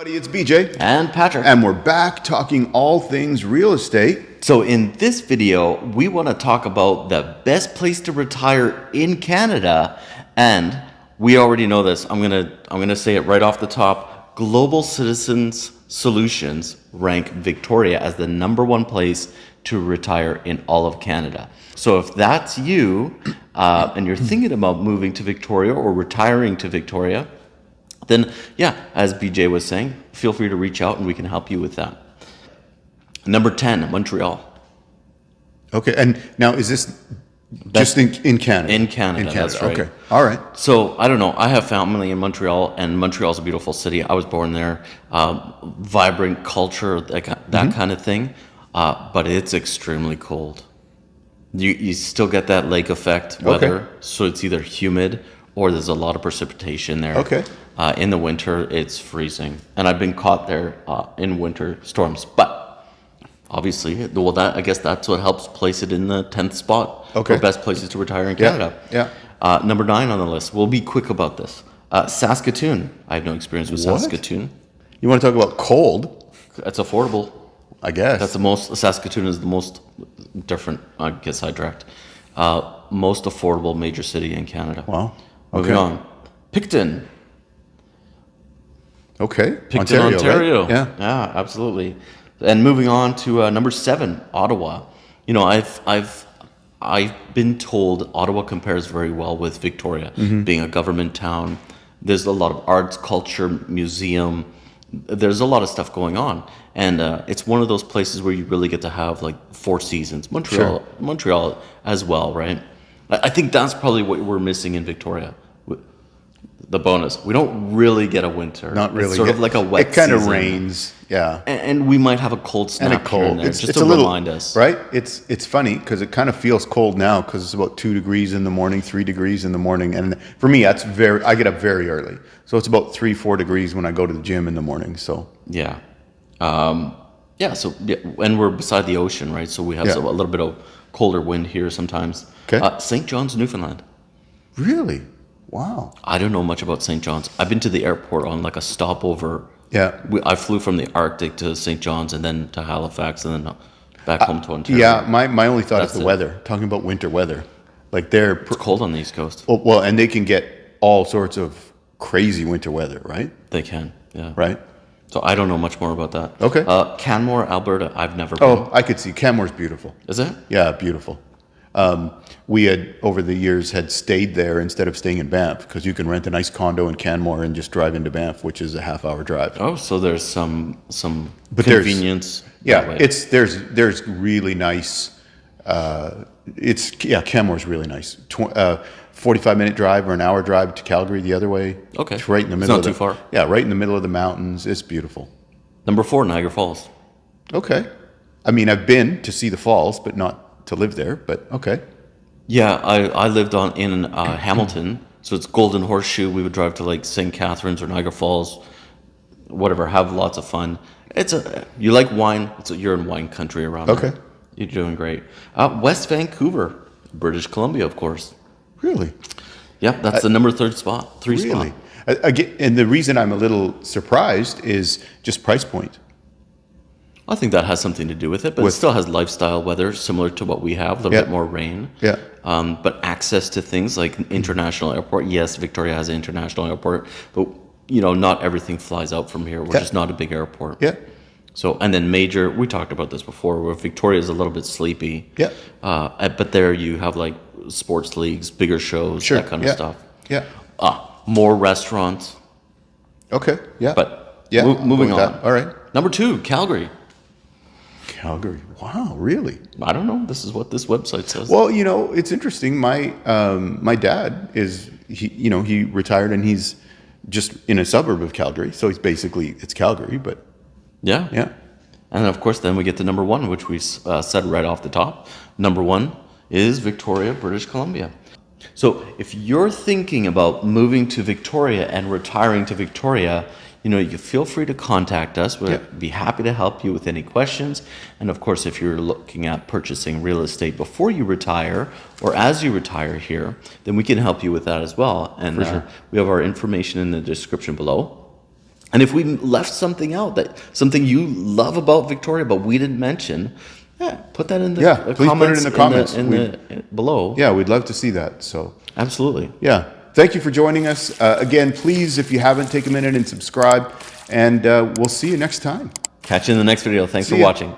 Everybody, it's BJ and Patrick, and we're back talking all things real estate. So in this video, we want to talk about the best place to retire in Canada, and we already know this. I'm gonna say it right off the top. Global Citizens Solutions rank Victoria as the #1 place to retire in all of Canada. So if that's you, and you're thinking about moving to Victoria or retiring to Victoria, then yeah, as BJ was saying, feel free to reach out and we can help you with that. Number 10, Montreal. Okay, and now is this just in Canada? In Canada, that's right. Okay, all right. So I don't know. I have family in Montreal, and Montreal's a beautiful city. I was born there. Vibrant culture, that kind of thing. But it's extremely cold. You still get that lake effect weather, so it's either humid or there's a lot of precipitation there. Okay. In the winter, it's freezing, and I've been caught there in winter storms. But obviously, well, I guess that's what helps place it in the 10th spot for best places to retire in Canada. Yeah. Number 9 on the list. We'll be quick about this. Saskatoon. I have no experience with Saskatoon. You want to talk about cold? It's affordable. I guess. That's the most. Saskatoon is the most different. I guess I direct. Most affordable major city in Canada. Wow. Moving on. Picton. Okay. Picton, Ontario. Right? Yeah. Yeah, absolutely. And moving on to number 7, Ottawa. You know, I've been told Ottawa compares very well with Victoria, being a government town. There's a lot of arts, culture, museum. There's a lot of stuff going on, and it's one of those places where you really get to have like 4 seasons. Montreal as well, right? I think that's probably what we're missing in Victoria. The bonus, we don't really get a winter. Not really. It's sort of like a wet. It kind of season. rains, yeah. And we might have a cold snap and a cold. Here and there, it's just a to little, remind us, right? It's funny because it kind of feels cold now because it's about 2 degrees in the morning, 3 degrees in the morning, and for me, I get up very early, so it's about 3-4 degrees when I go to the gym in the morning. So yeah, and we're beside the ocean, right? So we have a little bit of colder wind here sometimes. Okay. St. John's, Newfoundland. Really? Wow. I don't know much about St. John's. I've been to the airport on like a stopover. Yeah. I flew from the Arctic to St. John's and then to Halifax and then back home to Ontario. Yeah, my only thought is the weather. Talking about winter weather. Like it's cold on the East Coast. Well, and they can get all sorts of crazy winter weather, right? They can, yeah. Right? So I don't know much more about that. Okay. Canmore, Alberta, I've never been. Oh, I could see. Canmore's beautiful. Is it? Yeah, beautiful. We had, over the years, had stayed there instead of staying in Banff because you can rent a nice condo in Canmore and just drive into Banff, which is a half-hour drive. Oh, so there's some convenience. There's really nice. Canmore's really nice. 45-minute drive or an hour drive to Calgary the other way. Okay, it's right in the middle. It's not too far. Yeah, right in the middle of the mountains. It's beautiful. Number 4, Niagara Falls. Okay, I mean I've been to see the falls, but not to live there, but okay. Yeah, I lived in Hamilton, so it's Golden Horseshoe. We would drive to like St. Catharines or Niagara Falls, whatever, have lots of fun. You like wine, you're in wine country around there. Okay. You're doing great. West Vancouver, British Columbia, of course. Really? Yeah, that's the number 3 spot. Really? Again, and the reason I'm a little surprised is just price point. I think that has something to do with it, but it still has lifestyle weather similar to what we have, a little bit more rain. Yeah. But access to things like international airport. Yes, Victoria has an international airport, but not everything flies out from here. We're just not a big airport. Yeah. So, and then major, we talked about this before, where Victoria is a little bit sleepy. Yeah. But there you have like sports leagues, bigger shows, that kind of stuff. Yeah. More restaurants. Okay. Yeah. But yeah, moving on. All right. Number 2, Calgary. Calgary. Wow, really? I don't know. This is what this website says. Well, it's interesting. My dad he retired and he's just in a suburb of Calgary, so it's Calgary, but yeah. And of course, then we get to number 1, which we said right off the top. Number 1 is Victoria, British Columbia. So if you're thinking about moving to Victoria and retiring to Victoria, you feel free to contact us. We'd be happy to help you with any questions. And of course, if you're looking at purchasing real estate before you retire or as you retire here, then we can help you with that as well. And we have our information in the description below. And if we left something out, that something you love about Victoria, but we didn't mention, put that in the please put it in the comments. Below. Yeah, we'd love to see that. So Absolutely. yeah, thank you for joining us. Again, please, if you haven't, take a minute and subscribe, and we'll see you next time. Catch you in the next video. Thanks See for ya. watching.